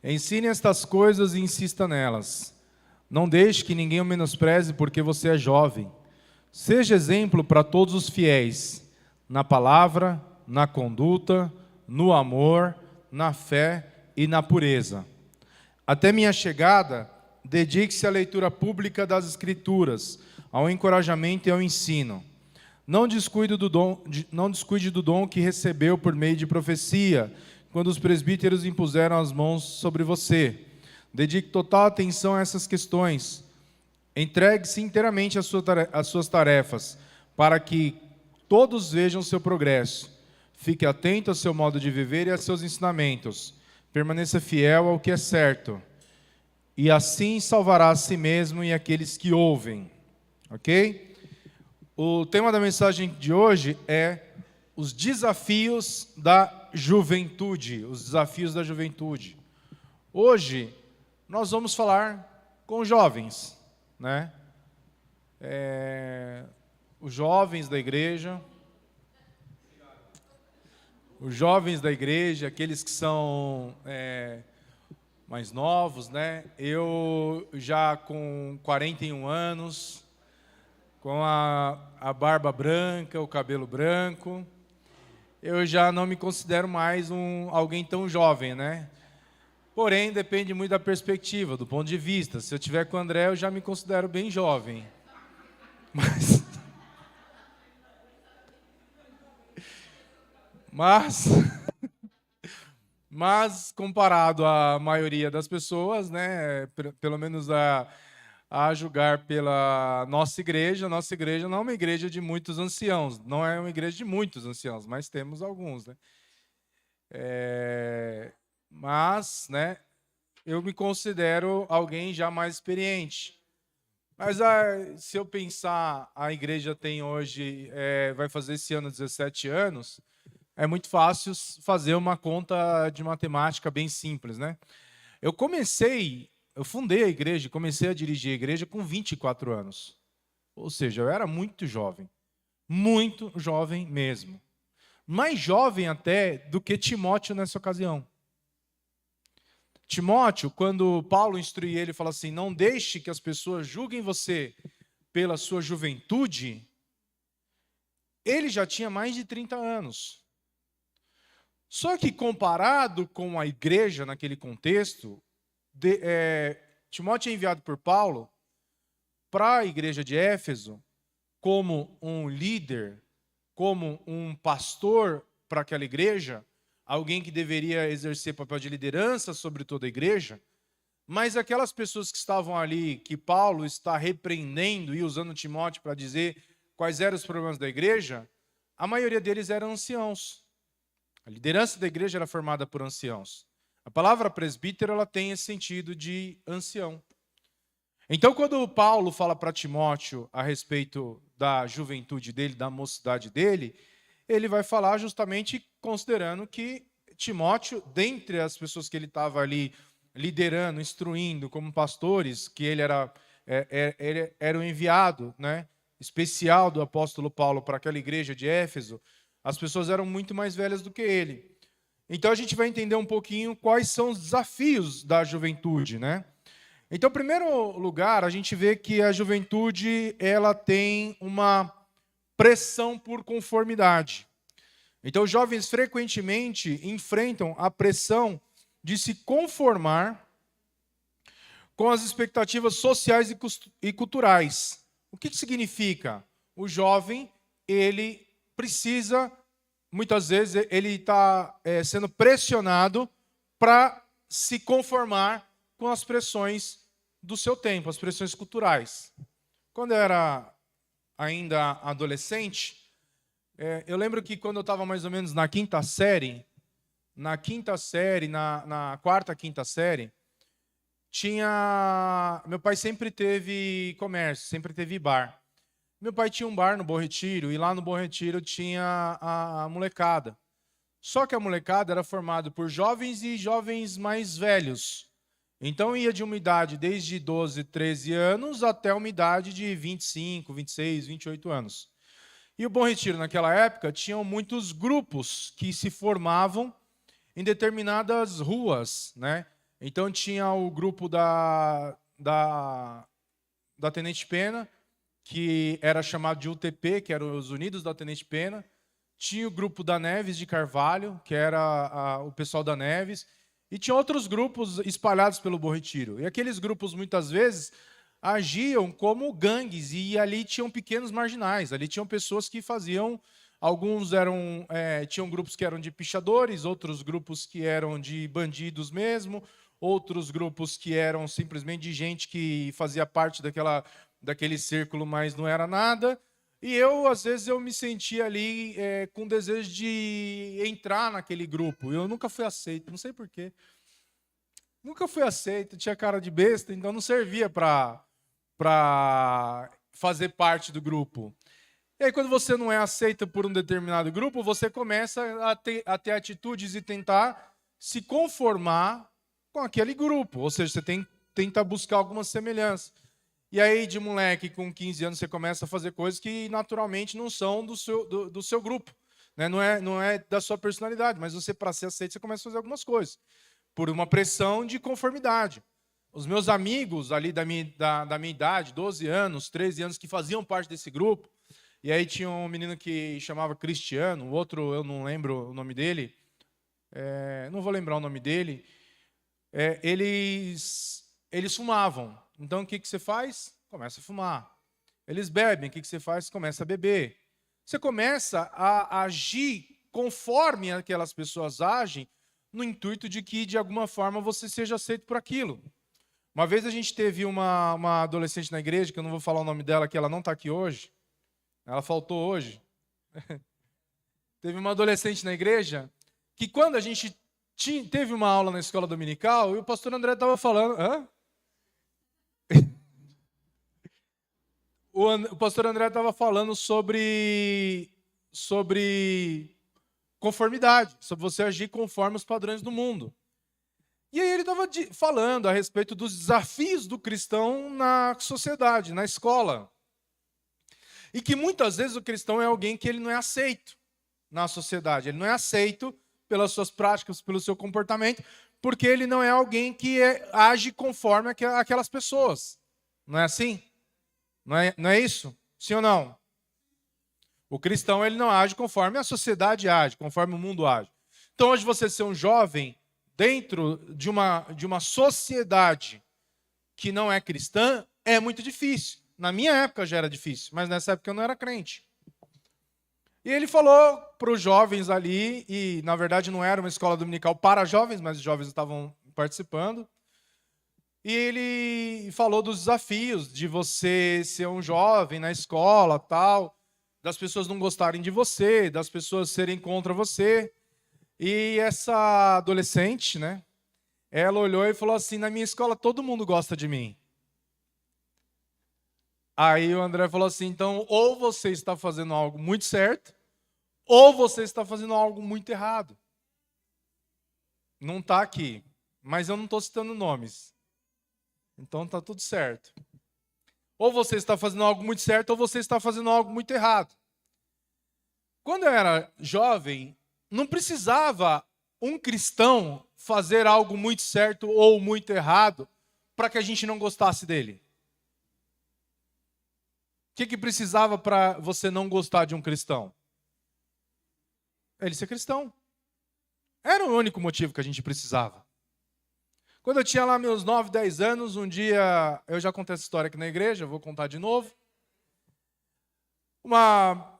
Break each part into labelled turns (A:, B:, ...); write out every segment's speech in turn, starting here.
A: Ensine estas coisas e insista nelas. Não deixe que ninguém o menospreze porque você é jovem. Seja exemplo para todos os fiéis, na palavra, na conduta, no amor, na fé e na pureza. Até minha chegada, dedique-se à leitura pública das Escrituras, ao encorajamento e ao ensino. Não descuide do dom que recebeu por meio de profecia, quando os presbíteros impuseram as mãos sobre você. Dedique total atenção a essas questões. Entregue-se inteiramente às suas tarefas, para que todos vejam seu progresso. Fique atento ao seu modo de viver e a seus ensinamentos. Permaneça fiel ao que é certo. E assim salvará a si mesmo e aqueles que ouvem. Ok? O tema da mensagem de hoje é os desafios da juventude. Os desafios da juventude. Hoje, nós vamos falar com jovens, né? Os jovens da igreja. Os jovens da igreja, aqueles que são mais novos, né? Eu já com 41 anos, com a barba branca, o cabelo branco, eu já não me considero mais alguém tão jovem, né? Porém, depende muito da perspectiva, do ponto de vista. Se eu estiver com o André, eu já me considero bem jovem. Mas comparado à maioria das pessoas, né, pelo menos a julgar pela nossa igreja não é uma igreja de muitos anciãos, não é uma igreja de muitos anciãos, mas temos alguns, né? Mas, né, eu me considero alguém já mais experiente. Mas se eu pensar, a igreja tem hoje, vai fazer esse ano 17 anos, é muito fácil fazer uma conta de matemática bem simples, né? Eu fundei a igreja, comecei a dirigir a igreja com 24 anos. Ou seja, eu era muito jovem mesmo. Mais jovem até do que Timóteo nessa ocasião. Timóteo, quando Paulo instrui ele, fala assim, não deixe que as pessoas julguem você pela sua juventude, ele já tinha mais de 30 anos. Só que comparado com a igreja naquele contexto, Timóteo é enviado por Paulo para a igreja de Éfeso como um líder, como um pastor para aquela igreja, alguém que deveria exercer papel de liderança sobre toda a igreja, mas aquelas pessoas que estavam ali, que Paulo está repreendendo e usando Timóteo para dizer quais eram os problemas da igreja, a maioria deles eram anciãos. A liderança da igreja era formada por anciãos. A palavra presbítero ela tem esse sentido de ancião. Então, quando Paulo fala para Timóteo a respeito da juventude dele, da mocidade dele, ele vai falar justamente considerando que Timóteo, dentre as pessoas que ele estava ali liderando, instruindo como pastores, que ele era o enviado, né, especial do apóstolo Paulo para aquela igreja de Éfeso, as pessoas eram muito mais velhas do que ele. Então a gente vai entender um pouquinho quais são os desafios da juventude, né? Então, em primeiro lugar, a gente vê que a juventude ela tem uma pressão por conformidade. Então, os jovens frequentemente enfrentam a pressão de se conformar com as expectativas sociais e culturais. O que significa? O jovem, ele precisa, muitas vezes, ele está sendo pressionado para se conformar com as pressões do seu tempo, as pressões culturais. Quando eu era ainda adolescente, eu lembro que quando eu estava mais ou menos na quarta, quinta série, meu pai sempre teve comércio, sempre teve bar. Meu pai tinha um bar no Bom Retiro, e lá no Bom Retiro tinha a molecada. Só que a molecada era formada por jovens e jovens mais velhos. Então ia de uma idade desde 12, 13 anos até uma idade de 25, 26, 28 anos. E o Bom Retiro, naquela época, tinham muitos grupos que se formavam em determinadas ruas, né? Então tinha o grupo da Tenente Pena, que era chamado de UTP, que eram os Unidos da Tenente Pena. Tinha o grupo da Neves de Carvalho, que era o pessoal da Neves. E tinha outros grupos espalhados pelo Bom Retiro. E aqueles grupos, muitas vezes, agiam como gangues. E ali tinham pequenos marginais. Ali tinham pessoas que faziam... Alguns tinham grupos que eram de pichadores, outros grupos que eram de bandidos mesmo, outros grupos que eram simplesmente de gente que fazia parte daquele círculo, mas não era nada. E eu, às vezes, eu me sentia ali com desejo de entrar naquele grupo. Eu nunca fui aceito, não sei porquê. Nunca fui aceito, tinha cara de besta, então não servia para fazer parte do grupo. E aí, quando você não é aceito por um determinado grupo, você começa a ter atitudes e tentar se conformar com aquele grupo. Ou seja, você tenta buscar alguma semelhança. E aí, de moleque, com 15 anos, você começa a fazer coisas que naturalmente não são do seu grupo. Né? Não é da sua personalidade, mas você, para ser aceito, você começa a fazer algumas coisas. Por uma pressão de conformidade. Os meus amigos ali da minha idade, 12 anos, 13 anos, que faziam parte desse grupo, e aí tinha um menino que chamava Cristiano, o outro eu não lembro o nome dele, não vou lembrar o nome dele, eles fumavam. Então o que você faz? Começa a fumar. Eles bebem, o que você faz? Começa a beber. Você começa a agir conforme aquelas pessoas agem, no intuito de que, de alguma forma, você seja aceito por aquilo. Uma vez a gente teve uma adolescente na igreja, que eu não vou falar o nome dela, que ela não está aqui hoje, ela faltou hoje. Teve uma adolescente na igreja que, quando a gente teve uma aula na escola dominical, e o pastor André estava falando... Hã? O pastor André estava falando sobre conformidade, sobre você agir conforme os padrões do mundo. E aí ele estava falando a respeito dos desafios do cristão na sociedade, na escola. E que muitas vezes o cristão é alguém que ele não é aceito na sociedade. Ele não é aceito pelas suas práticas, pelo seu comportamento, porque ele não é alguém que age conforme aquelas pessoas. Não é assim? Não é isso? Sim ou não? O cristão ele não age conforme a sociedade age, conforme o mundo age. Então, hoje você ser um jovem dentro de uma sociedade que não é cristã é muito difícil. Na minha época já era difícil, mas nessa época eu não era crente. E ele falou para os jovens ali, e na verdade não era uma escola dominical para jovens, mas os jovens estavam participando. E ele falou dos desafios de você ser um jovem na escola, tal, das pessoas não gostarem de você, das pessoas serem contra você. E essa adolescente, né, ela olhou e falou assim: na minha escola todo mundo gosta de mim. Aí o André falou assim: então, ou você está fazendo algo muito certo, ou você está fazendo algo muito errado. Não está aqui, mas eu não estou citando nomes. Então está tudo certo. Ou você está fazendo algo muito certo, ou você está fazendo algo muito errado. Quando eu era jovem, não precisava um cristão fazer algo muito certo ou muito errado para que a gente não gostasse dele. O que precisava para você não gostar de um cristão? Ele ser cristão. Era o único motivo que a gente precisava. Quando eu tinha lá meus 9, 10 anos, um dia, eu já contei essa história aqui na igreja, vou contar de novo. Uma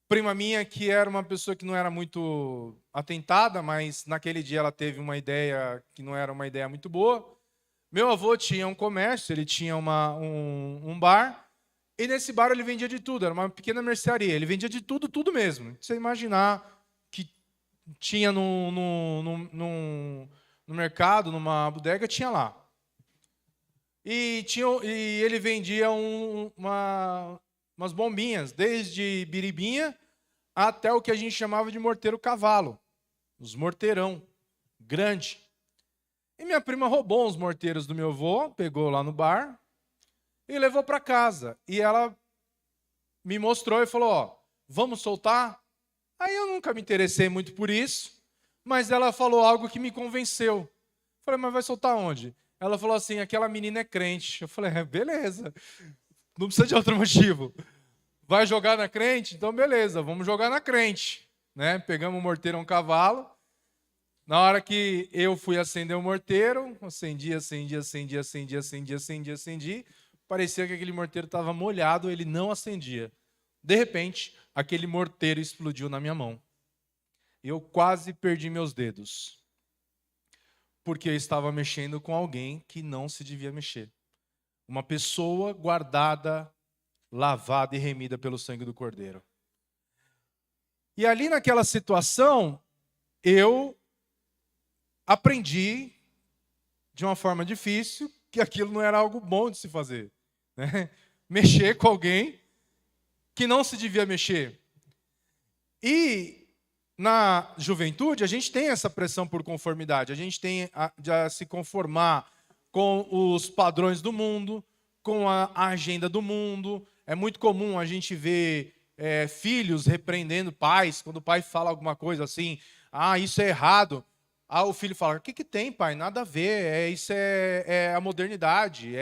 A: prima minha, que era uma pessoa que não era muito atentada, mas naquele dia ela teve uma ideia que não era uma ideia muito boa. Meu avô tinha um comércio, ele tinha um bar, e nesse bar ele vendia de tudo, era uma pequena mercearia, ele vendia de tudo, tudo mesmo. Você imaginar que tinha no mercado, numa bodega, tinha lá. E ele vendia umas bombinhas, desde biribinha até o que a gente chamava de morteiro cavalo. Os morteirão, grande. E minha prima roubou uns morteiros do meu avô, pegou lá no bar e levou para casa. E ela me mostrou e falou: ó, vamos soltar? Aí eu nunca me interessei muito por isso, mas ela falou algo que me convenceu. Falei, mas vai soltar onde? Ela falou assim, aquela menina é crente. Eu falei, beleza, não precisa de outro motivo. Vai jogar na crente? Então beleza, vamos jogar na crente. Né? Pegamos o morteiro, um cavalo. Na hora que eu fui acender o morteiro, acendi. Parecia que aquele morteiro estava molhado, ele não acendia. De repente, aquele morteiro explodiu na minha mão. Eu quase perdi meus dedos. Porque eu estava mexendo com alguém que não se devia mexer. Uma pessoa guardada, lavada e remida pelo sangue do Cordeiro. E ali naquela situação, eu aprendi, de uma forma difícil, que aquilo não era algo bom de se fazer. Né? Mexer com alguém que não se devia mexer. E na juventude, a gente tem essa pressão por conformidade. A gente tem de se conformar com os padrões do mundo, com a agenda do mundo. É muito comum a gente ver filhos repreendendo pais, quando o pai fala alguma coisa assim, isso é errado. O filho fala, o que tem, pai? Nada a ver, isso é a modernidade,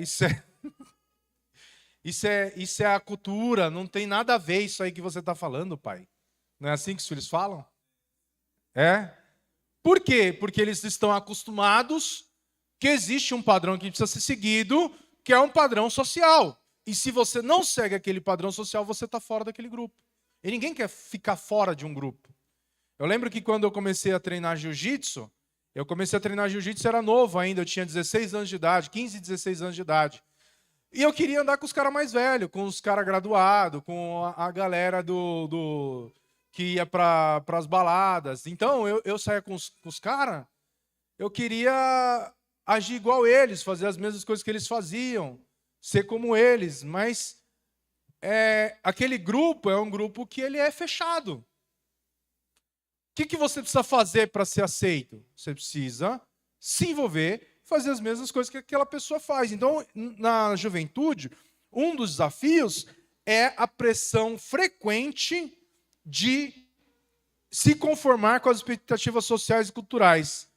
A: isso é a cultura, não tem nada a ver isso aí que você está falando, pai. Não é assim que os filhos falam? Por quê? Porque eles estão acostumados que existe um padrão que precisa ser seguido, que é um padrão social. E se você não segue aquele padrão social, você está fora daquele grupo. E ninguém quer ficar fora de um grupo. Eu lembro que quando eu comecei a treinar jiu-jitsu, era novo ainda, eu tinha 16 anos de idade, 15, 16 anos de idade. E eu queria andar com os caras mais velhos, com os caras graduados, com a galera que ia para as baladas. Então, eu saía com os caras, eu queria agir igual eles, fazer as mesmas coisas que eles faziam, ser como eles. Mas aquele grupo é um grupo que ele é fechado. O que você precisa fazer para ser aceito? Você precisa se envolver, fazer as mesmas coisas que aquela pessoa faz. Então, na juventude, um dos desafios é a pressão frequente de se conformar com as expectativas sociais e culturais.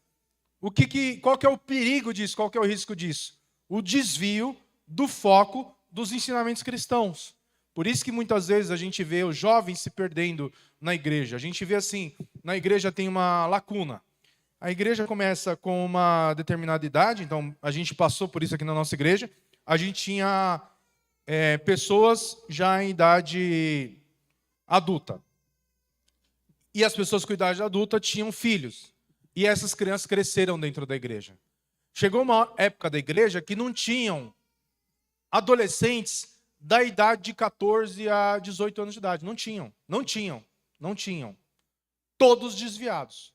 A: Qual que é o perigo disso? Qual que é o risco disso? O desvio do foco dos ensinamentos cristãos. Por isso que muitas vezes a gente vê os jovens se perdendo na igreja. A gente vê assim, na igreja tem uma lacuna. A igreja começa com uma determinada idade, então a gente passou por isso aqui na nossa igreja. A gente tinha pessoas já em idade adulta. E as pessoas com idade adulta tinham filhos. E essas crianças cresceram dentro da igreja. Chegou uma época da igreja que não tinham adolescentes da idade de 14 a 18 anos de idade. Não tinham. Todos desviados.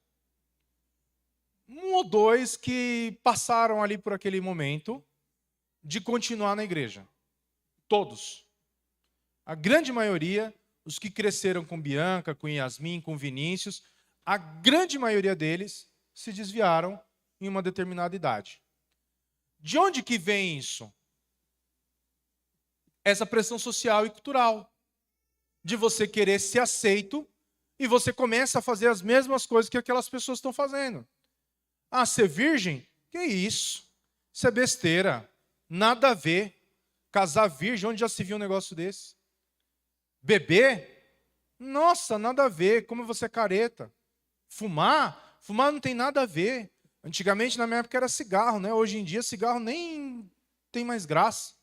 A: Um ou dois que passaram ali por aquele momento de continuar na igreja. Todos. A grande maioria, os que cresceram com Bianca, com Yasmin, com Vinícius, a grande maioria deles se desviaram em uma determinada idade. De onde que vem isso? Essa pressão social e cultural. De você querer ser aceito e você começa a fazer as mesmas coisas que aquelas pessoas estão fazendo. Ser virgem? Que isso? Isso é besteira. Nada a ver. Casar virgem, onde já se viu um negócio desse? Beber? Nossa, nada a ver. Como você é careta. Fumar? Fumar não tem nada a ver. Antigamente, na minha época, era cigarro, né? Hoje em dia, cigarro nem tem mais graça.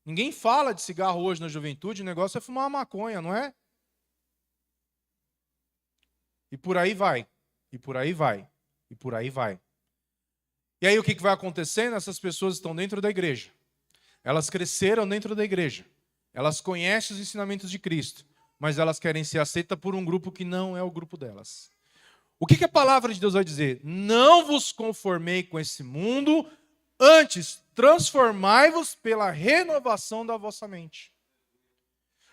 A: Ninguém fala de cigarro hoje na juventude, o negócio é fumar uma maconha, não é? E por aí vai. E aí o que vai acontecendo? Essas pessoas estão dentro da igreja. Elas cresceram dentro da igreja. Elas conhecem os ensinamentos de Cristo. Mas elas querem ser aceitas por um grupo que não é o grupo delas. O que a palavra de Deus vai dizer? Não vos conformei com esse mundo, antes transformai-vos pela renovação da vossa mente.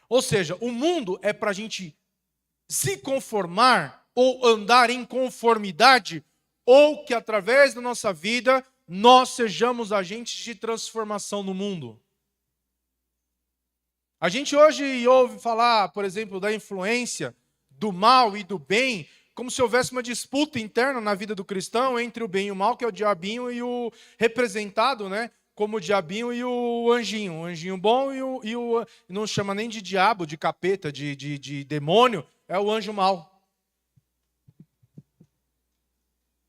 A: Ou seja, o mundo é para a gente se conformar ou andar em conformidade, ou que através da nossa vida nós sejamos agentes de transformação no mundo. A gente hoje ouve falar, por exemplo, da influência do mal e do bem como se houvesse uma disputa interna na vida do cristão entre o bem e o mal, que é o diabinho, e o representado, né, como o diabinho e o anjinho bom não chama nem de diabo, de capeta, de demônio, é o anjo mau.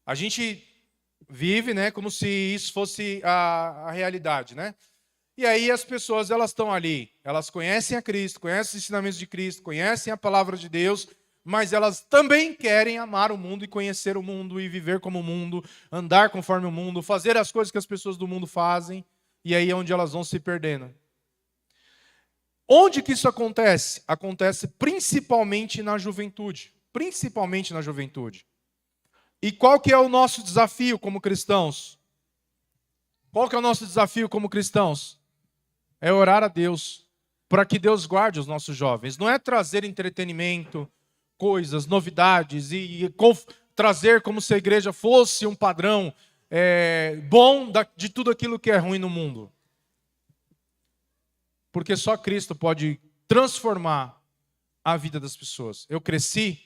A: A gente vive, né, como se isso fosse a realidade, né? E aí as pessoas, elas estão ali, elas conhecem a Cristo, conhecem os ensinamentos de Cristo, conhecem a palavra de Deus, mas elas também querem amar o mundo e conhecer o mundo e viver como o mundo, andar conforme o mundo, fazer as coisas que as pessoas do mundo fazem, e aí é onde elas vão se perdendo. Onde que isso acontece? Acontece principalmente na juventude. Principalmente na juventude. E qual que é o nosso desafio como cristãos? Qual que é o nosso desafio como cristãos? É orar a Deus para que Deus guarde os nossos jovens. Não é trazer entretenimento, coisas, novidades e trazer como se a igreja fosse um padrão bom de tudo aquilo que é ruim no mundo. Porque só Cristo pode transformar a vida das pessoas. Eu cresci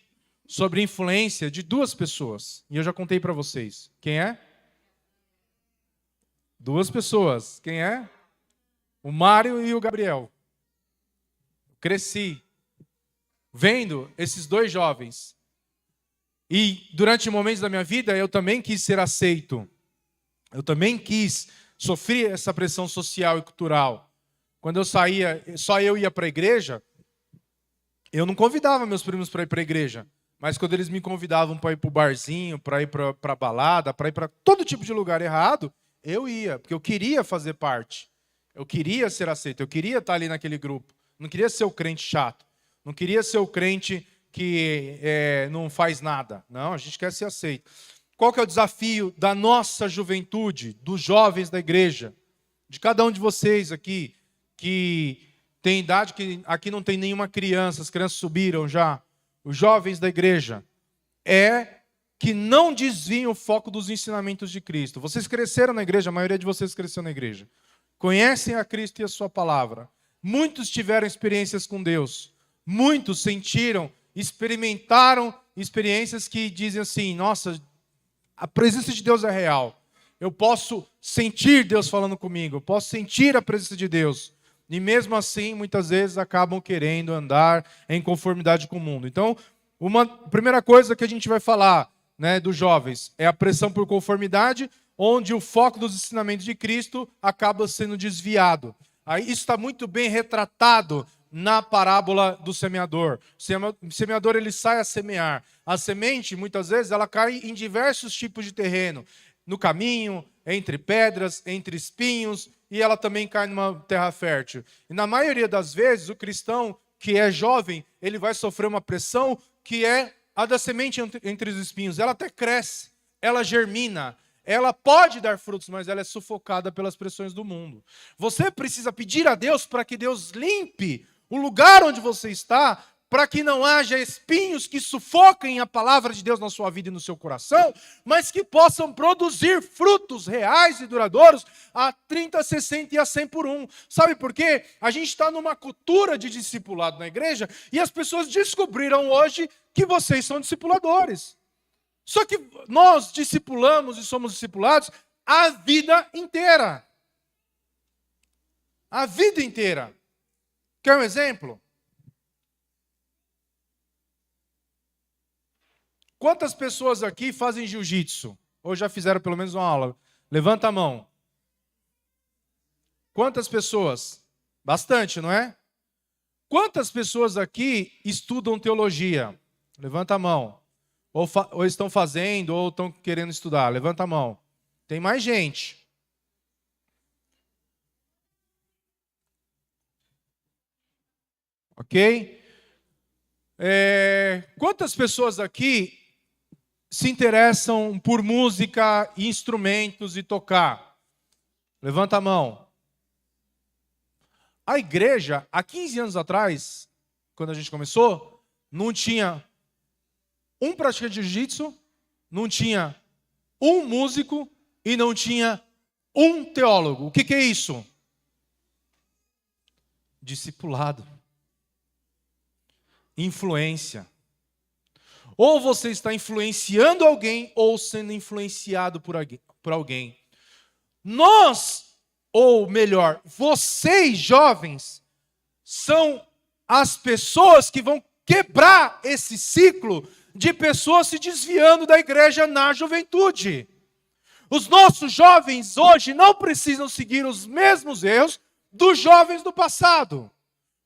A: sob a influência de duas pessoas. E eu já contei para vocês. Quem é? Duas pessoas. Quem é? O Mário e o Gabriel. Cresci vendo esses dois jovens. E durante momentos da minha vida eu também quis ser aceito. Eu também quis sofrer essa pressão social e cultural. Quando eu saía, só eu ia para a igreja, eu não convidava meus primos para ir para a igreja. Mas quando eles me convidavam para ir para o barzinho, para ir para a balada, para ir para todo tipo de lugar errado, eu ia, porque eu queria fazer parte. Eu queria ser aceito, eu queria estar ali naquele grupo. Não queria ser o crente chato. Não queria ser o crente que não faz nada. Não, a gente quer ser aceito. Qual que é o desafio da nossa juventude, dos jovens da igreja? De cada um de vocês aqui, que tem idade, que aqui não tem nenhuma criança, as crianças subiram já. Os jovens da igreja, é que não desviem o foco dos ensinamentos de Cristo. Vocês cresceram na igreja, a maioria de vocês cresceu na igreja. Conhecem a Cristo e a sua palavra. Muitos tiveram experiências com Deus. Muitos sentiram, experimentaram experiências que dizem assim, nossa, a presença de Deus é real. Eu posso sentir Deus falando comigo, eu posso sentir a presença de Deus. E mesmo assim, muitas vezes, acabam querendo andar em conformidade com o mundo. Então, uma primeira coisa que a gente vai falar, né, dos jovens é a pressão por conformidade, onde o foco dos ensinamentos de Cristo acaba sendo desviado. Aí, isso está muito bem retratado na parábola do semeador. O semeador, ele sai a semear. A semente, muitas vezes, ela cai em diversos tipos de terreno. No caminho, entre pedras, entre espinhos, e ela também cai numa terra fértil. E na maioria das vezes, o cristão que é jovem, ele vai sofrer uma pressão que é a da semente entre os espinhos. Ela até cresce, ela germina, ela pode dar frutos, mas ela é sufocada pelas pressões do mundo. Você precisa pedir a Deus para que Deus limpe o lugar onde você está, para que não haja espinhos que sufoquem a palavra de Deus na sua vida e no seu coração, mas que possam produzir frutos reais e duradouros a 30, 60 e a 100 por um. Sabe por quê? A gente está numa cultura de discipulado na igreja e as pessoas descobriram hoje que vocês são discipuladores. Só que nós discipulamos e somos discipulados a vida inteira. A vida inteira. Quer um exemplo? Quantas pessoas aqui fazem jiu-jitsu? Ou já fizeram pelo menos uma aula? Levanta a mão. Quantas pessoas? Bastante, não é? Quantas pessoas aqui estudam teologia? Levanta a mão. Ou estão fazendo, ou estão querendo estudar. Levanta a mão. Tem mais gente. Ok? Quantas pessoas aqui se interessam por música, instrumentos e tocar? Levanta a mão. A igreja, há 15 anos atrás, quando a gente começou, não tinha um praticante de jiu-jitsu, não tinha um músico e não tinha um teólogo. O que é isso? Discipulado. Influência. Ou você está influenciando alguém ou sendo influenciado por alguém. Nós, ou melhor, vocês jovens, são as pessoas que vão quebrar esse ciclo de pessoas se desviando da igreja na juventude. Os nossos jovens hoje não precisam seguir os mesmos erros dos jovens do passado.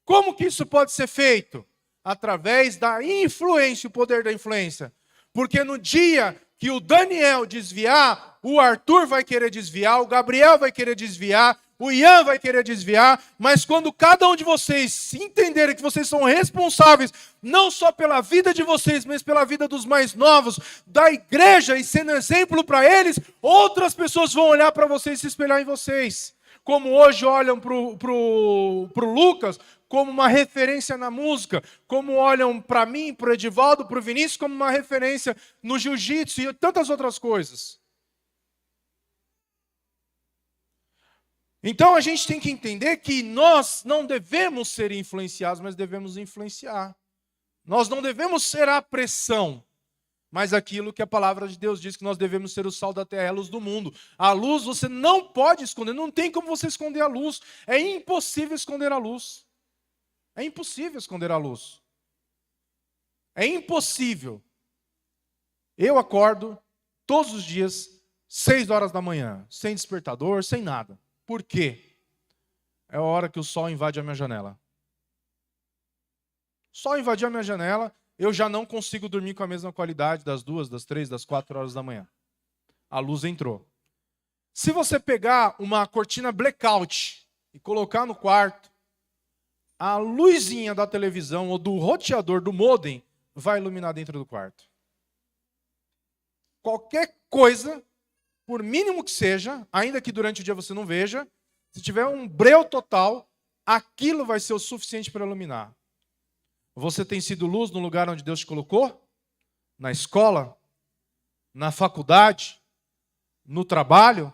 A: Como que isso pode ser feito? Através da influência, o poder da influência. Porque no dia que o Daniel desviar, o Arthur vai querer desviar, o Gabriel vai querer desviar, o Ian vai querer desviar, mas quando cada um de vocês entenderem que vocês são responsáveis, não só pela vida de vocês, mas pela vida dos mais novos, da igreja, e sendo exemplo para eles, outras pessoas vão olhar para vocês e se espelhar em vocês. Como hoje olham para o Lucas como uma referência na música, como olham para mim, para o Edivaldo, para o Vinícius, como uma referência no jiu-jitsu e tantas outras coisas. Então a gente tem que entender que nós não devemos ser influenciados, mas devemos influenciar. Nós não devemos ser a pressão, mas aquilo que a palavra de Deus diz que nós devemos ser o sal da terra, a luz do mundo. A luz você não pode esconder, não tem como você esconder a luz. É impossível esconder a luz. É impossível esconder a luz. É impossível. Eu acordo todos os dias, 6 horas da manhã, sem despertador, sem nada. Por quê? É a hora que o sol invade a minha janela. O sol invadiu a minha janela, eu já não consigo dormir com a mesma qualidade das 2, das 3, das 4 horas da manhã. A luz entrou. Se você pegar uma cortina blackout e colocar no quarto, a luzinha da televisão ou do roteador do modem vai iluminar dentro do quarto. Qualquer coisa, por mínimo que seja, ainda que durante o dia você não veja, se tiver um breu total, aquilo vai ser o suficiente para iluminar. Você tem sido luz no lugar onde Deus te colocou? Na escola? Na faculdade? No trabalho?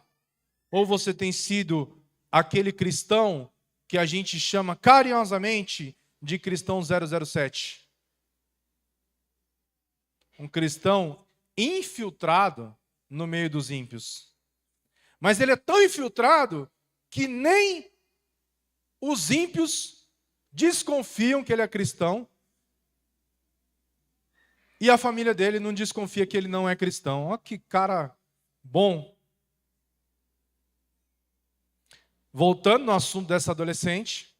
A: Ou você tem sido aquele cristão que a gente chama carinhosamente de cristão 007? Um cristão infiltrado no meio dos ímpios. Mas ele é tão infiltrado que nem os ímpios desconfiam que ele é cristão e a família dele não desconfia que ele não é cristão. Olha que cara bom. Voltando no assunto dessa adolescente,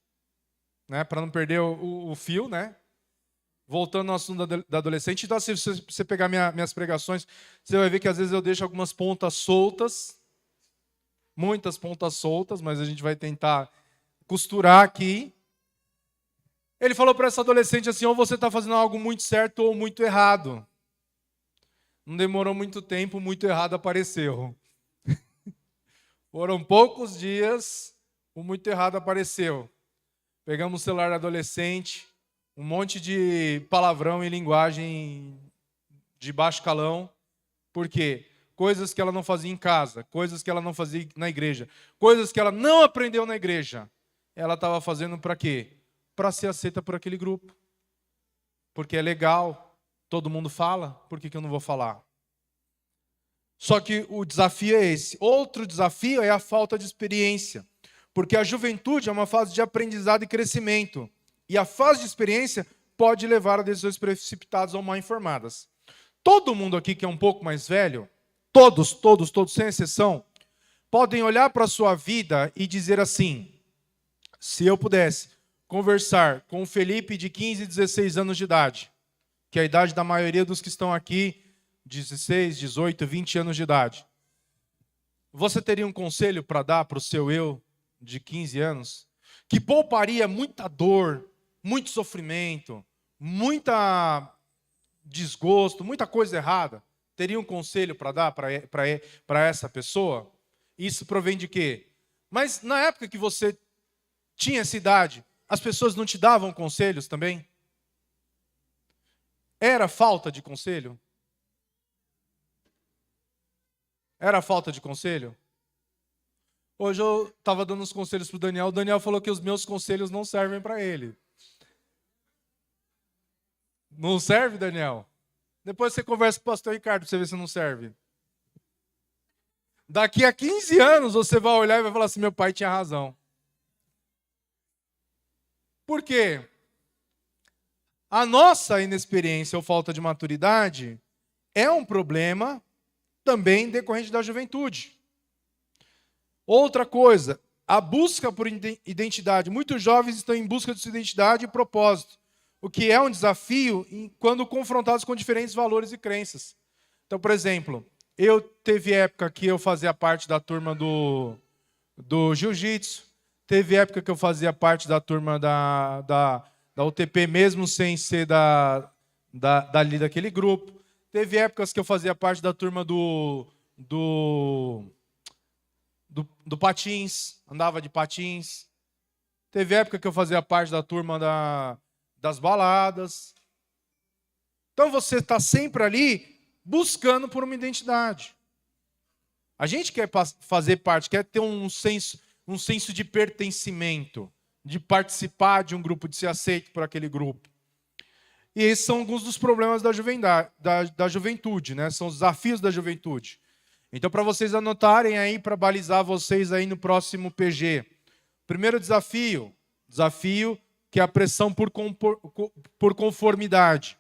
A: né, para não perder o fio, né? Voltando no assunto da adolescente, então se você pegar minhas pregações, você vai ver que às vezes eu deixo algumas pontas soltas, muitas pontas soltas, mas a gente vai tentar costurar aqui. Ele falou para essa adolescente assim, ou você está fazendo algo muito certo ou muito errado. Não demorou muito tempo, muito errado apareceu. Foram poucos dias, o muito errado apareceu. Pegamos o celular da adolescente, um monte de palavrão e linguagem de baixo calão. Por quê? Coisas que ela não fazia em casa, coisas que ela não fazia na igreja, coisas que ela não aprendeu na igreja. Ela estava fazendo para quê? Para ser aceita por aquele grupo. Porque é legal, todo mundo fala, por que eu não vou falar? Só que o desafio é esse. Outro desafio é a falta de experiência. Porque a juventude é uma fase de aprendizado e crescimento. E a fase de experiência pode levar a decisões precipitadas ou mal informadas. Todo mundo aqui que é um pouco mais velho, todos, sem exceção, podem olhar para a sua vida e dizer assim, se eu pudesse conversar com o Felipe de 15, 16 anos de idade, que é a idade da maioria dos que estão aqui, 16, 18, 20 anos de idade. Você teria um conselho para dar para o seu eu de 15 anos? Que pouparia muita dor, muito sofrimento, muita desgosto, muita coisa errada? Teria um conselho para dar para essa pessoa? Isso provém de quê? Mas na época que você tinha essa idade, as pessoas não te davam conselhos também? Era falta de conselho? Era falta de conselho? Hoje eu estava dando uns conselhos para o Daniel. O Daniel falou que os meus conselhos não servem para ele. Não serve, Daniel? Depois você conversa com o pastor Ricardo para você ver se não serve. Daqui a 15 anos você vai olhar e vai falar assim, meu pai tinha razão. Por quê? A nossa inexperiência ou falta de maturidade é um problema também decorrente da juventude. Outra coisa, a busca por identidade. Muitos jovens estão em busca de sua identidade e propósito, o que é um desafio quando confrontados com diferentes valores e crenças. Então, por exemplo, eu teve época que eu fazia parte da turma do jiu-jitsu, teve época que eu fazia parte da turma da UTP, mesmo sem ser dali daquele grupo. Teve épocas que eu fazia parte da turma do patins, andava de patins. Teve época que eu fazia parte da turma das baladas. Então você está sempre ali buscando por uma identidade. A gente quer fazer parte, quer ter um senso de pertencimento, de participar de um grupo, de ser aceito por aquele grupo. E esses são alguns dos problemas da juventude, né? São os desafios da juventude. Então, para vocês anotarem aí, para balizar vocês aí no próximo PG. Primeiro desafio que é a pressão por conformidade.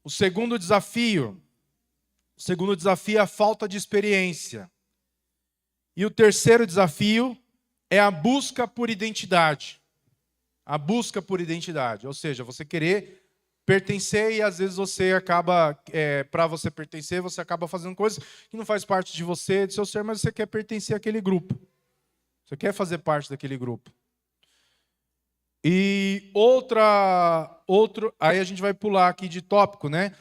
A: O segundo desafio é a falta de experiência. E o terceiro desafio é a busca por identidade. A busca por identidade, ou seja, você querer pertencer e às vezes você acaba, para você pertencer, você acaba fazendo coisas que não faz parte de você, do seu ser, mas você quer pertencer àquele grupo. Você quer fazer parte daquele grupo. E aí a gente vai pular aqui de tópico, né?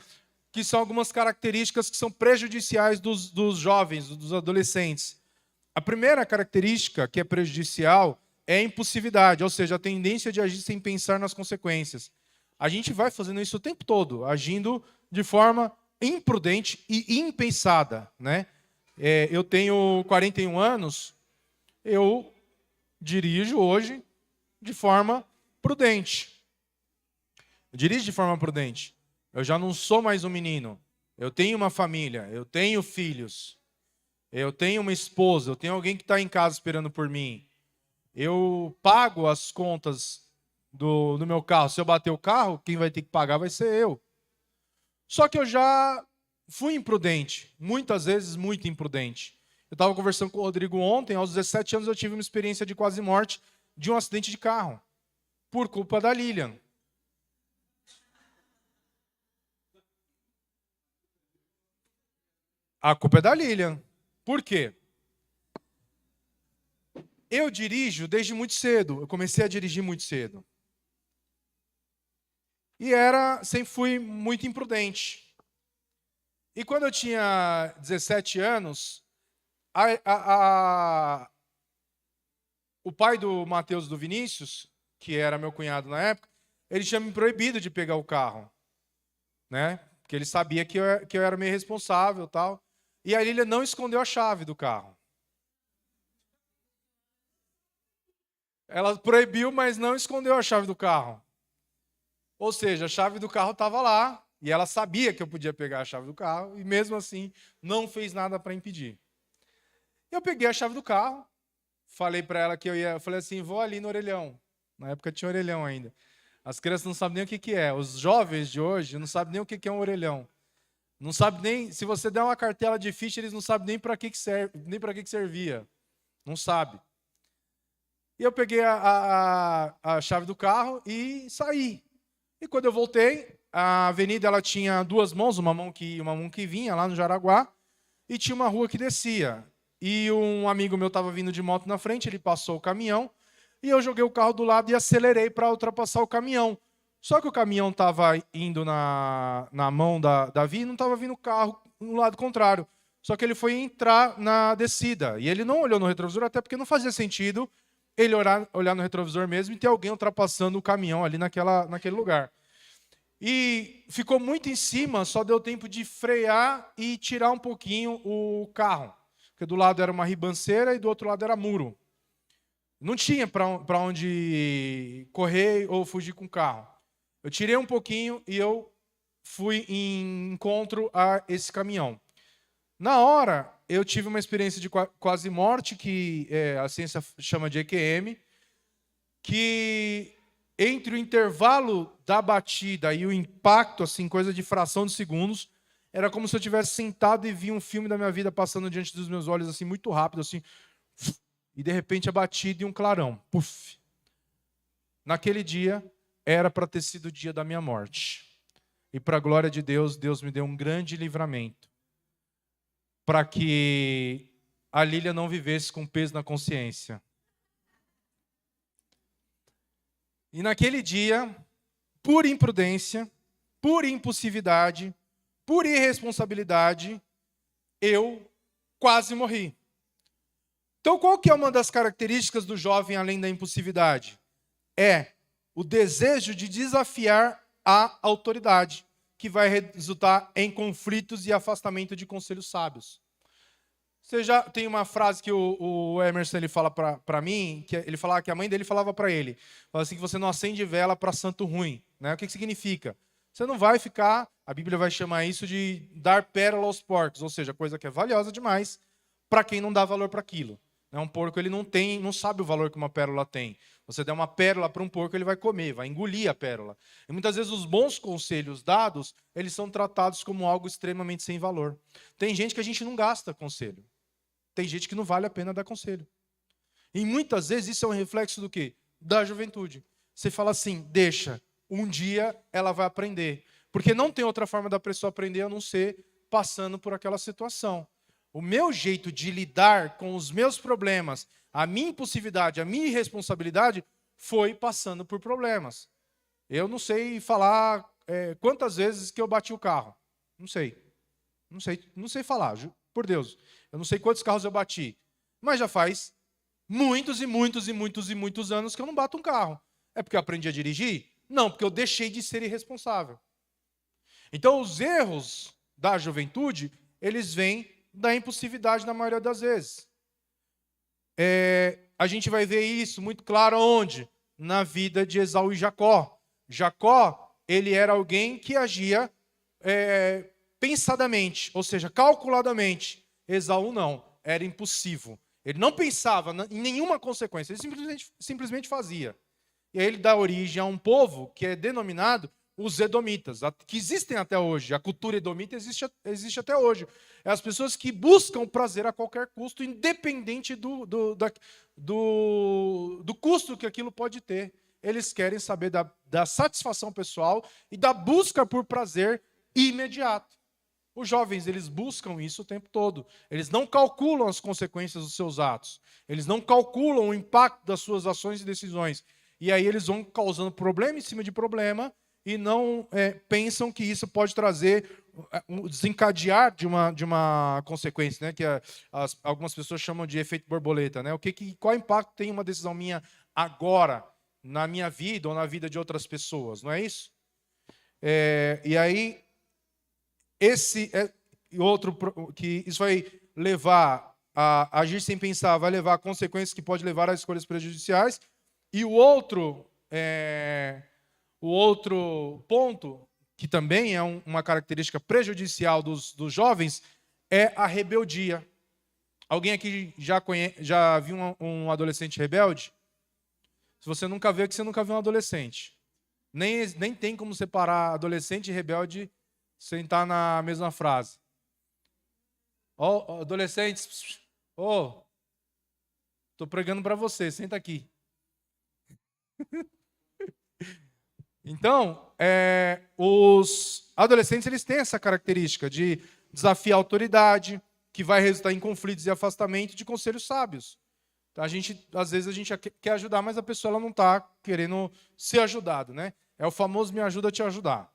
A: Que são algumas características que são prejudiciais dos jovens, dos adolescentes. A primeira característica que é prejudicial é a impulsividade, ou seja, a tendência de agir sem pensar nas consequências. A gente vai fazendo isso o tempo todo, agindo de forma imprudente e impensada, né? Eu tenho 41 anos, eu dirijo hoje de forma prudente. Eu dirijo de forma prudente. Eu já não sou mais um menino. Eu tenho uma família, eu tenho filhos, eu tenho uma esposa, eu tenho alguém que está em casa esperando por mim. Eu pago as contas do meu carro. Se eu bater o carro, quem vai ter que pagar vai ser eu. Só que eu já fui imprudente, muitas vezes muito imprudente. Eu estava conversando com o Rodrigo ontem, aos 17 anos eu tive uma experiência de quase morte de um acidente de carro, por culpa da Lilian. A culpa é da Lilian. Por quê? Eu dirijo desde muito cedo. Eu comecei a dirigir muito cedo. E sempre fui muito imprudente. E quando eu tinha 17 anos, o pai do Matheus e do Vinícius, que era meu cunhado na época, ele tinha me proibido de pegar o carro, né? Porque ele sabia que eu era meio responsável e tal. E a Lília não escondeu a chave do carro. Ela proibiu, mas não escondeu a chave do carro. Ou seja, a chave do carro estava lá, e ela sabia que eu podia pegar a chave do carro, e mesmo assim não fez nada para impedir. Eu peguei a chave do carro, falei para ela que falei assim, vou ali no orelhão. Na época tinha orelhão ainda. As crianças não sabem nem o que é. Os jovens de hoje não sabem nem o que é um orelhão. Não sabem nem, se você der uma cartela de ficha, eles não sabem nem para que serve, nem para que servia. Não sabe. E eu peguei a chave do carro e saí. E quando eu voltei, a avenida ela tinha duas mãos, uma mão que ia e uma mão que vinha, lá no Jaraguá, e tinha uma rua que descia. E um amigo meu estava vindo de moto na frente, ele passou o caminhão, e eu joguei o carro do lado e acelerei para ultrapassar o caminhão. Só que o caminhão estava indo na mão da Vi e não estava vindo o carro no lado contrário. Só que ele foi entrar na descida. E ele não olhou no retrovisor, até porque não fazia sentido ele olhar no retrovisor mesmo e ter alguém ultrapassando o caminhão ali naquele lugar. E ficou muito em cima, só deu tempo de frear e tirar um pouquinho o carro. Porque do lado era uma ribanceira e do outro lado era muro. Não tinha para onde correr ou fugir com o carro. Eu tirei um pouquinho e eu fui em encontro a esse caminhão. Na hora, eu tive uma experiência de quase morte, que a ciência chama de EQM, que entre o intervalo da batida e o impacto, assim, coisa de fração de segundos, era como se eu tivesse sentado e vi um filme da minha vida passando diante dos meus olhos, assim, muito rápido, assim, e de repente a batida e um clarão. Puf! Naquele dia, era para ter sido o dia da minha morte. E para a glória de Deus, Deus me deu um grande livramento, para que a Lília não vivesse com peso na consciência. E naquele dia, por imprudência, por impulsividade, por irresponsabilidade, eu quase morri. Então, qual que é uma das características do jovem além da impulsividade? É o desejo de desafiar a autoridade, que vai resultar em conflitos e afastamento de conselhos sábios. Você já tem uma frase que o Emerson ele fala para mim, que ele falava que a mãe dele falava para ele, fala assim, que você não acende vela para santo ruim, né? O que significa? Você não vai ficar, a Bíblia vai chamar isso de dar pérola aos porcos, ou seja, coisa que é valiosa demais para quem não dá valor para aquilo. Um porco ele não sabe o valor que uma pérola tem. Você der uma pérola para um porco, ele vai comer, vai engolir a pérola. E muitas vezes os bons conselhos dados, eles são tratados como algo extremamente sem valor. Tem gente que a gente não gasta conselho. Tem gente que não vale a pena dar conselho. E muitas vezes isso é um reflexo do quê? Da juventude. Você fala assim, deixa, um dia ela vai aprender. Porque não tem outra forma da pessoa aprender a não ser passando por aquela situação. O meu jeito de lidar com os meus problemas, a minha impulsividade, a minha irresponsabilidade, foi passando por problemas. Eu não sei falar quantas vezes que eu bati o carro. Não sei. Não sei falar, por Deus. Eu não sei quantos carros eu bati. Mas já faz muitos e muitos e muitos e muitos anos que eu não bato um carro. É porque eu aprendi a dirigir? Não, porque eu deixei de ser irresponsável. Então, os erros da juventude, eles vêm da impulsividade na maioria das vezes. A gente vai ver isso muito claro onde? Na vida de Esaú e Jacó. Jacó, ele era alguém que agia pensadamente, ou seja, calculadamente. Esaú não, era impulsivo. Ele não pensava em nenhuma consequência, ele simplesmente fazia. E aí ele dá origem a um povo que é denominado os edomitas, que existem até hoje. A cultura edomita existe até hoje. É as pessoas que buscam prazer a qualquer custo, independente do custo que aquilo pode ter. Eles querem saber da satisfação pessoal e da busca por prazer imediato. Os jovens, eles buscam isso o tempo todo. Eles não calculam as consequências dos seus atos. Eles não calculam o impacto das suas ações e decisões. E aí eles vão causando problema em cima de problema e não pensam que isso pode trazer, desencadear de uma consequência, né? Que algumas pessoas chamam de efeito borboleta. Né? Qual impacto tem uma decisão minha agora, na minha vida ou na vida de outras pessoas? Não é isso? E aí, que isso vai levar a agir sem pensar, vai levar a consequências que pode levar a escolhas prejudiciais. E o outro ponto, que também é uma característica prejudicial dos jovens, é a rebeldia. Alguém aqui já viu um adolescente rebelde? Se você nunca viu, é que você nunca viu um adolescente. Nem tem como separar adolescente e rebelde sem estar na mesma frase. Adolescentes, estou pregando para você, senta aqui. Então, os adolescentes eles têm essa característica de desafiar a autoridade, que vai resultar em conflitos e afastamento de conselhos sábios. Então, às vezes a gente quer ajudar, mas a pessoa ela não está querendo ser ajudado, né? É o famoso me ajuda a te ajudar.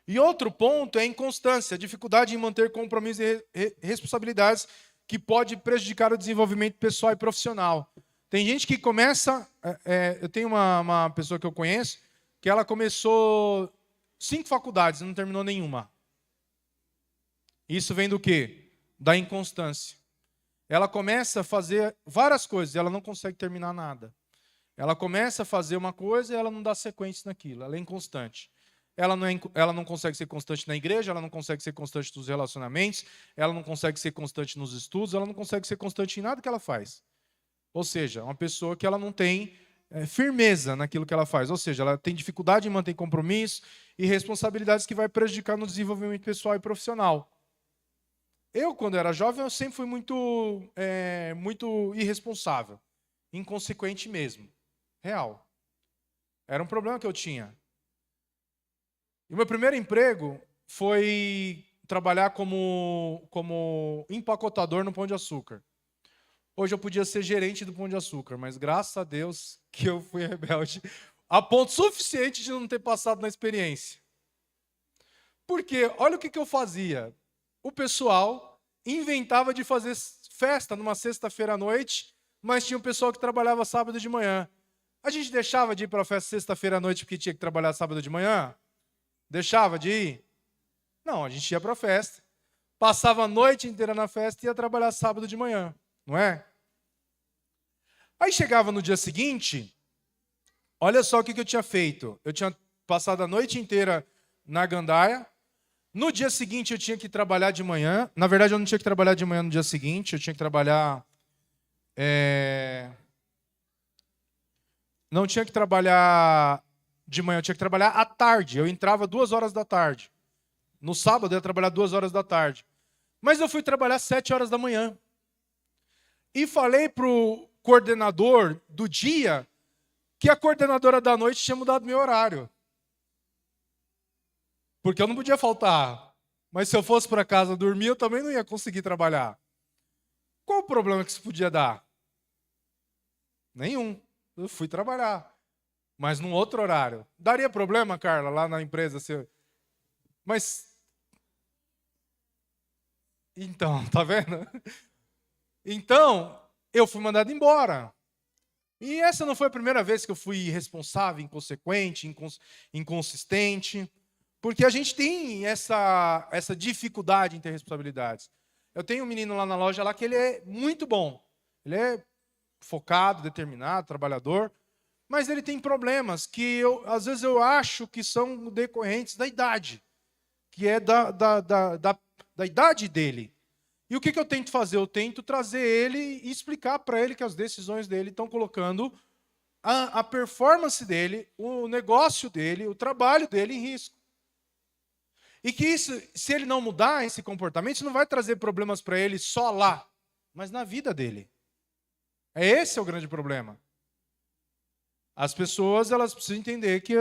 A: E outro ponto é a inconstância, a dificuldade em manter compromissos e responsabilidades que pode prejudicar o desenvolvimento pessoal e profissional. Tem gente que começa... eu tenho uma pessoa que eu conheço que ela começou 5 faculdades e não terminou nenhuma. Isso vem do quê? Da inconstância. Ela começa a fazer várias coisas e ela não consegue terminar nada. Ela começa a fazer uma coisa e ela não dá sequência naquilo. Ela é inconstante. ela não consegue ser constante na igreja, ela não consegue ser constante nos relacionamentos, ela não consegue ser constante nos estudos, ela não consegue ser constante em nada que ela faz. Ou seja, uma pessoa que ela não tem firmeza naquilo que ela faz. Ou seja, ela tem dificuldade em manter compromisso e responsabilidades que vai prejudicar no desenvolvimento pessoal e profissional. Eu, quando era jovem, eu sempre fui muito irresponsável. Inconsequente mesmo. Real. Era um problema que eu tinha. E o meu primeiro emprego foi trabalhar como empacotador no Pão de Açúcar. Hoje eu podia ser gerente do Pão de Açúcar, mas graças a Deus que eu fui rebelde a ponto suficiente de não ter passado na experiência. Porque olha o que eu fazia. O pessoal inventava de fazer festa numa sexta-feira à noite, mas tinha um pessoal que trabalhava sábado de manhã. A gente deixava de ir para a festa sexta-feira à noite porque tinha que trabalhar sábado de manhã? Deixava de ir? Não, a gente ia para a festa, passava a noite inteira na festa e ia trabalhar sábado de manhã, não é? Aí chegava no dia seguinte, olha só o que eu tinha feito. Eu tinha passado a noite inteira na gandaia. No dia seguinte eu tinha que trabalhar de manhã. Na verdade, eu não tinha que trabalhar de manhã no dia seguinte, eu tinha que trabalhar... Não tinha que trabalhar de manhã, eu tinha que trabalhar à tarde. Eu entrava 2 horas da tarde. No sábado eu ia trabalhar 2 horas da tarde. Mas eu fui trabalhar 7 horas da manhã. E falei para o coordenador do dia que a coordenadora da noite tinha mudado meu horário. Porque eu não podia faltar. Mas se eu fosse para casa dormir, eu também não ia conseguir trabalhar. Qual o problema que isso podia dar? Nenhum. Eu fui trabalhar. Mas num outro horário. Daria problema, Carla, lá na empresa? Mas... Então, tá vendo? Então, eu fui mandado embora. E essa não foi a primeira vez que eu fui irresponsável, inconsequente, inconsistente. Porque a gente tem essa dificuldade em ter responsabilidades. Eu tenho um menino lá na loja lá que ele é muito bom. Ele é focado, determinado, trabalhador. Mas ele tem problemas que às vezes eu acho que são decorrentes da idade. Que é da idade dele. E o que eu tento fazer? Eu tento trazer ele e explicar para ele que as decisões dele estão colocando a performance dele, o negócio dele, o trabalho dele em risco. E que isso, se ele não mudar esse comportamento, isso não vai trazer problemas para ele só lá, mas na vida dele. Esse é o grande problema. As pessoas elas precisam entender que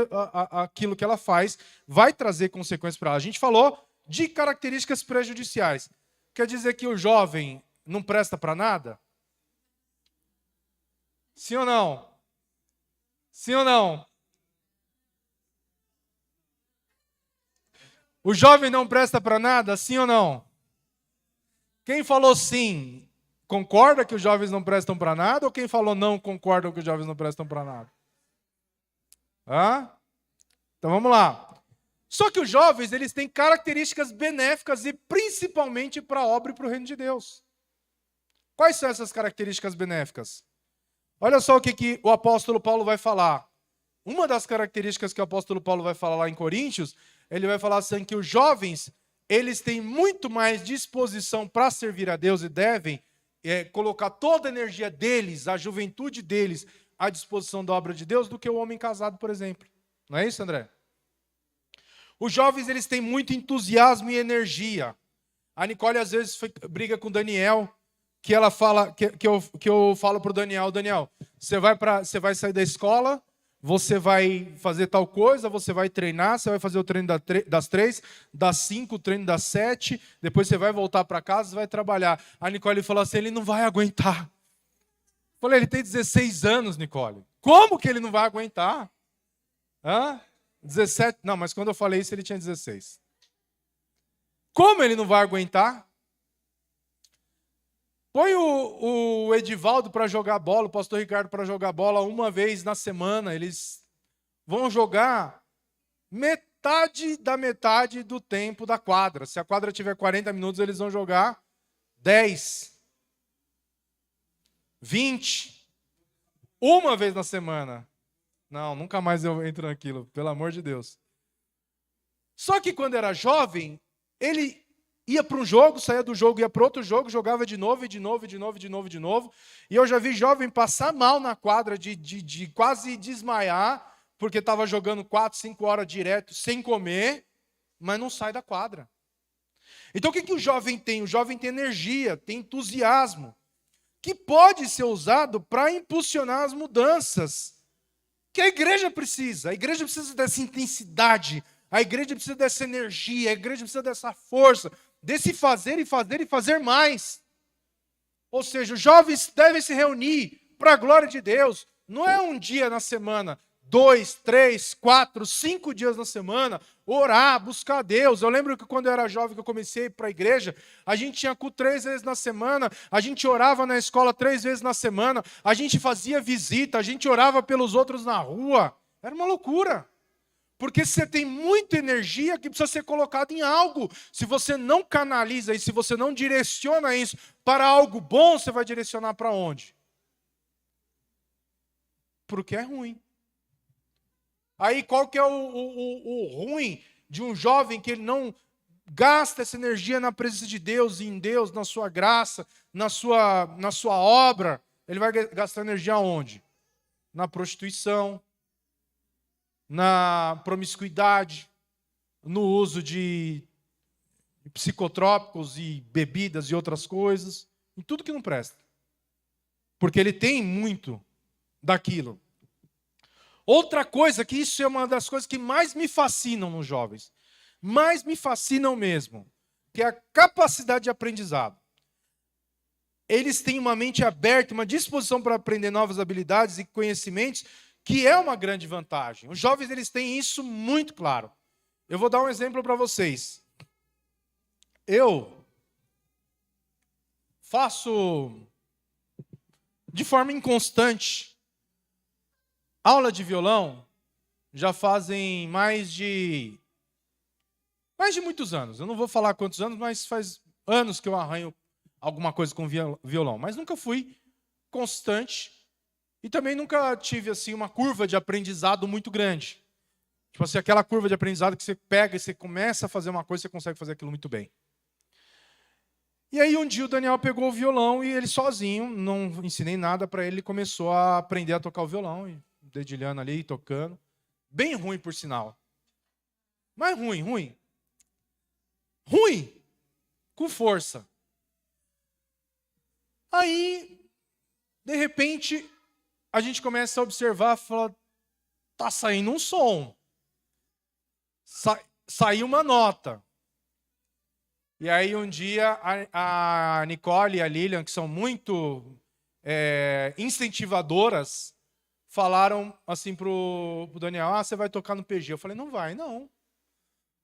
A: aquilo que ela faz vai trazer consequências para ela. A gente falou de características prejudiciais. Quer dizer que o jovem não presta para nada? Sim ou não? Sim ou não? O jovem não presta para nada? Sim ou não? Quem falou sim, concorda que os jovens não prestam para nada? Ou quem falou não, concorda que os jovens não prestam para nada? Hã? Então vamos lá. Só que os jovens, eles têm características benéficas e principalmente para a obra e para o reino de Deus. Quais são essas características benéficas? Olha só o que o apóstolo Paulo vai falar. Uma das características que o apóstolo Paulo vai falar lá em Coríntios, ele vai falar assim que os jovens, eles têm muito mais disposição para servir a Deus e devem colocar toda a energia deles, a juventude deles, à disposição da obra de Deus do que o homem casado, por exemplo. Não é isso, André? Os jovens, eles têm muito entusiasmo e energia. A Nicole, às vezes, briga com o Daniel, que ela fala, que eu falo para o Daniel, Daniel, você vai sair da escola, você vai fazer tal coisa, você vai treinar, você vai fazer o treino das 3, das 5, o treino das 7, depois você vai voltar para casa e vai trabalhar. A Nicole falou assim, ele não vai aguentar. Eu falei, ele tem 16 anos, Nicole. Como que ele não vai aguentar? Hã? 17? Não, mas quando eu falei isso, ele tinha 16. Como ele não vai aguentar? Põe o Edivaldo para jogar bola, o pastor Ricardo para jogar bola uma vez na semana. Eles vão jogar metade da metade do tempo da quadra. Se a quadra tiver 40 minutos, eles vão jogar 10, 20, uma vez na semana. Não, nunca mais eu entro naquilo, pelo amor de Deus. Só que quando era jovem, ele ia para um jogo, saía do jogo, ia para outro jogo, jogava de novo, e de novo, e de novo, e de novo, e de novo. E eu já vi jovem passar mal na quadra, de quase desmaiar, porque estava jogando 4, 5 horas direto, sem comer, mas não sai da quadra. Então o que o jovem tem? O jovem tem energia, tem entusiasmo, que pode ser usado para impulsionar as mudanças que a igreja precisa. A igreja precisa dessa intensidade, a igreja precisa dessa energia, a igreja precisa dessa força, desse fazer e fazer e fazer mais. Ou seja, os jovens devem se reunir para a glória de Deus. Não é um dia na semana, 2, 3, 4, 5 dias na semana, orar, buscar a Deus. Eu lembro que quando eu era jovem, que eu comecei a ir para a igreja, a gente tinha culto 3 vezes na semana, a gente orava na escola 3 vezes na semana, a gente fazia visita, a gente orava pelos outros na rua. Era uma loucura. Porque você tem muita energia que precisa ser colocada em algo. Se você não canaliza isso, se você não direciona isso para algo bom, você vai direcionar para onde? Para o que é ruim. Aí qual que é o ruim de um jovem que ele não gasta essa energia na presença de Deus, em Deus, na sua graça, na sua obra? Ele vai gastar energia onde? Na prostituição, na promiscuidade, no uso de psicotrópicos e bebidas e outras coisas, em tudo que não presta. Porque ele tem muito daquilo. Outra coisa, que isso é uma das coisas que mais me fascinam nos jovens, mais me fascinam mesmo, que é a capacidade de aprendizado. Eles têm uma mente aberta, uma disposição para aprender novas habilidades e conhecimentos, que é uma grande vantagem. Os jovens, eles têm isso muito claro. Eu vou dar um exemplo para vocês. Eu faço de forma inconstante aula de violão, já fazem mais de muitos anos. Eu não vou falar quantos anos, mas faz anos que eu arranho alguma coisa com violão. Mas nunca fui constante. E também nunca tive assim uma curva de aprendizado muito grande. Tipo assim, aquela curva de aprendizado que você pega e você começa a fazer uma coisa, você consegue fazer aquilo muito bem. E aí um dia o Daniel pegou o violão e ele sozinho, não ensinei nada para ele, ele começou a aprender a tocar o violão, e dedilhando ali, tocando. Bem ruim, por sinal. Mas ruim. Ruim, com força. Aí, de repente, a gente começa a observar e fala, tá saindo um som. Saiu uma nota. E aí um dia a Nicole e a Lilian, que são muito incentivadoras, falaram assim pro Daniel, você vai tocar no PG. Eu falei, não vai, não.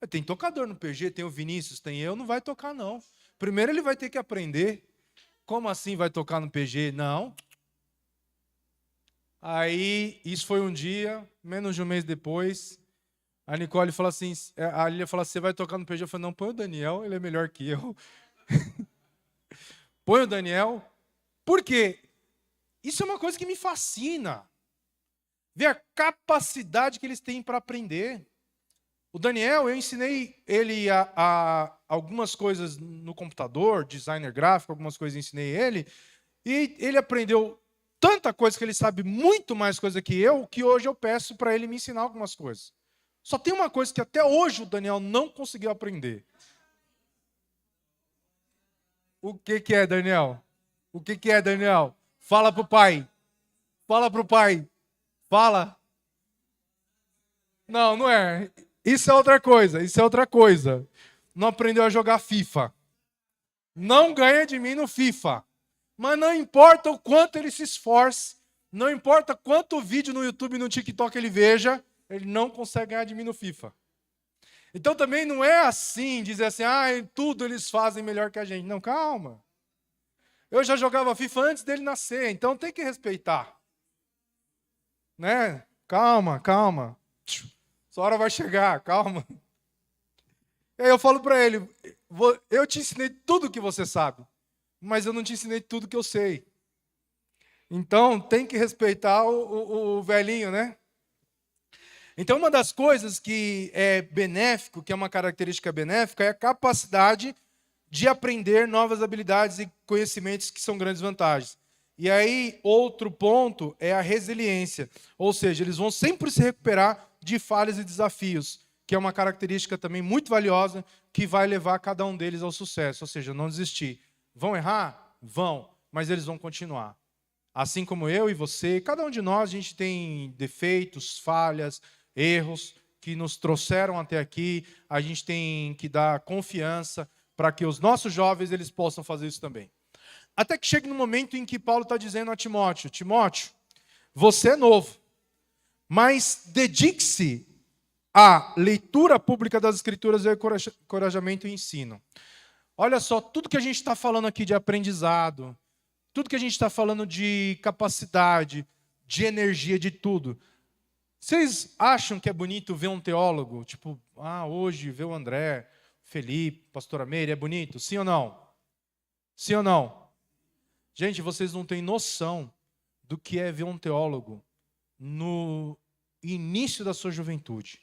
A: Tem tocador no PG, tem o Vinícius, tem eu, não vai tocar, não. Primeiro ele vai ter que aprender. Como assim vai tocar no PG? Não. Aí, isso foi um dia, menos de um mês depois, a Nicole falou assim, a Lilia falou assim, você vai tocar no PG? Eu falei, não, põe o Daniel, ele é melhor que eu. Põe o Daniel. Por quê? Isso é uma coisa que me fascina. Ver a capacidade que eles têm para aprender. O Daniel, eu ensinei ele a algumas coisas no computador, designer gráfico, algumas coisas eu ensinei ele, e ele aprendeu tanta coisa que ele sabe muito mais coisa que hoje eu peço para ele me ensinar algumas coisas. Só tem uma coisa que até hoje o Daniel não conseguiu aprender. O que é, Daniel? O que é, Daniel? Fala pro pai. Fala pro pai. Fala. Não, não é. Isso é outra coisa. Não aprendeu a jogar FIFA. Não ganha de mim no FIFA. Mas não importa o quanto ele se esforce, não importa quanto vídeo no YouTube e no TikTok ele veja, ele não consegue ganhar de mim no FIFA. Então também não é assim, dizer assim, tudo eles fazem melhor que a gente. Não, calma. Eu já jogava FIFA antes dele nascer, então tem que respeitar. Né? Calma. Sua hora vai chegar, calma. E aí eu falo para ele, eu te ensinei tudo o que você sabe, mas eu não te ensinei tudo que eu sei. Então, tem que respeitar o velhinho, né? Então, uma das coisas que é benéfico, que é uma característica benéfica, é a capacidade de aprender novas habilidades e conhecimentos que são grandes vantagens. E aí, outro ponto é a resiliência. Ou seja, eles vão sempre se recuperar de falhas e desafios, que é uma característica também muito valiosa, que vai levar cada um deles ao sucesso. Ou seja, não desistir. Vão errar? Vão, mas eles vão continuar. Assim como eu e você, cada um de nós, a gente tem defeitos, falhas, erros que nos trouxeram até aqui. A gente tem que dar confiança para que os nossos jovens eles possam fazer isso também. Até que chega no momento em que Paulo está dizendo a Timóteo, Timóteo, você é novo, mas dedique-se à leitura pública das Escrituras, ao encorajamento e ensino. Olha só, tudo que a gente está falando aqui de aprendizado, tudo que a gente está falando de capacidade, de energia, de tudo. Vocês acham que é bonito ver um teólogo? Tipo, hoje ver o André, Felipe, pastora Meire, é bonito? Sim ou não? Sim ou não? Gente, vocês não têm noção do que é ver um teólogo no início da sua juventude.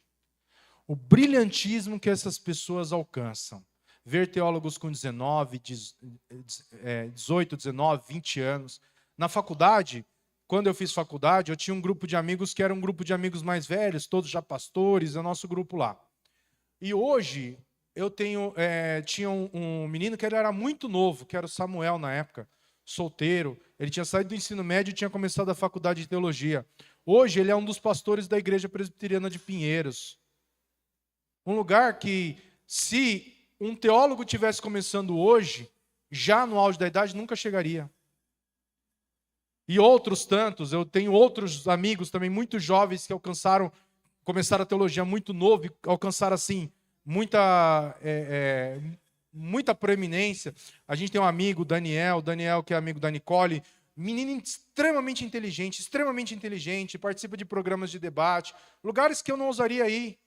A: O brilhantismo que essas pessoas alcançam. Ver teólogos com 19, 18, 19, 20 anos. Na faculdade, quando eu fiz faculdade, eu tinha um grupo de amigos que era um grupo de amigos mais velhos, todos já pastores, é o nosso grupo lá. E hoje, eu tinha um menino que ele era muito novo, que era o Samuel na época, solteiro. Ele tinha saído do ensino médio e tinha começado a faculdade de teologia. Hoje, ele é um dos pastores da Igreja Presbiteriana de Pinheiros. Um lugar que, se um teólogo tivesse começando hoje, já no auge da idade, nunca chegaria. E outros tantos, eu tenho outros amigos também muito jovens que começaram a teologia muito novo e alcançaram assim muita proeminência. A gente tem um amigo, Daniel que é amigo da Nicole, menino extremamente inteligente, participa de programas de debate, lugares que eu não ousaria ir,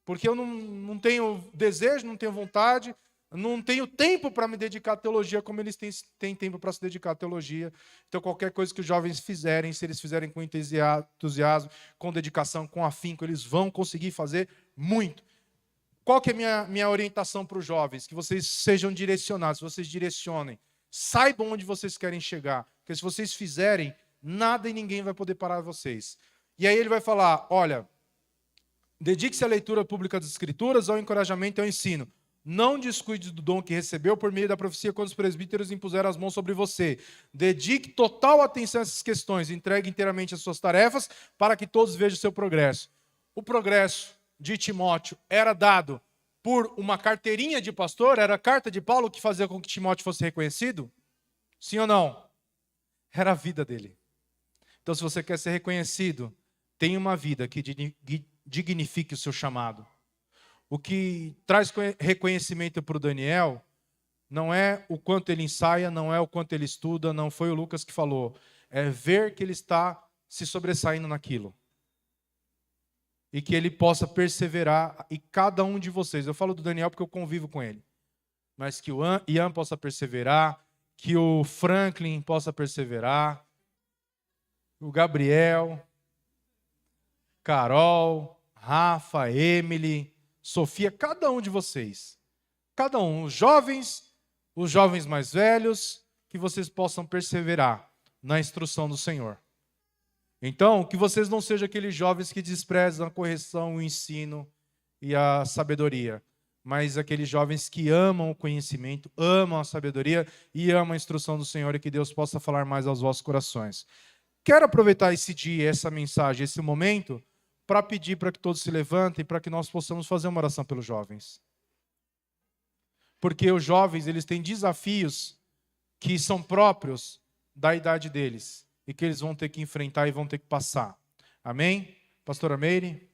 A: porque eu não tenho desejo, não tenho vontade, não tenho tempo para me dedicar à teologia como eles têm tempo para se dedicar à teologia. Então, qualquer coisa que os jovens fizerem, se eles fizerem com entusiasmo, com dedicação, com afinco, eles vão conseguir fazer muito. Qual que é a minha orientação para os jovens? Que vocês sejam direcionados, vocês direcionem. Saibam onde vocês querem chegar. Porque se vocês fizerem, nada e ninguém vai poder parar vocês. E aí ele vai falar, olha, dedique-se à leitura pública das Escrituras, ao encorajamento e ao ensino. Não descuide do dom que recebeu por meio da profecia quando os presbíteros impuseram as mãos sobre você. Dedique total atenção a essas questões. Entregue inteiramente as suas tarefas para que todos vejam o seu progresso. O progresso de Timóteo era dado por uma carteirinha de pastor? Era a carta de Paulo que fazia com que Timóteo fosse reconhecido? Sim ou não? Era a vida dele. Então, se você quer ser reconhecido, tenha uma vida que dignifique o seu chamado. O que traz reconhecimento para o Daniel não é o quanto ele ensaia, não é o quanto ele estuda, não foi o Lucas que falou. É ver que ele está se sobressaindo naquilo. E que ele possa perseverar, e cada um de vocês, eu falo do Daniel porque eu convivo com ele, mas que o Ian possa perseverar, que o Franklin possa perseverar, o Gabriel, Carol, Rafa, Emily, Sofia, cada um de vocês, cada um, os jovens mais velhos, que vocês possam perseverar na instrução do Senhor. Então, que vocês não sejam aqueles jovens que desprezam a correção, o ensino e a sabedoria, mas aqueles jovens que amam o conhecimento, amam a sabedoria e amam a instrução do Senhor, e que Deus possa falar mais aos vossos corações. Quero aproveitar esse dia, essa mensagem, esse momento, para pedir para que todos se levantem, para que nós possamos fazer uma oração pelos jovens. Porque os jovens, eles têm desafios que são próprios da idade deles, e que eles vão ter que enfrentar e vão ter que passar. Amém? Pastora Meire?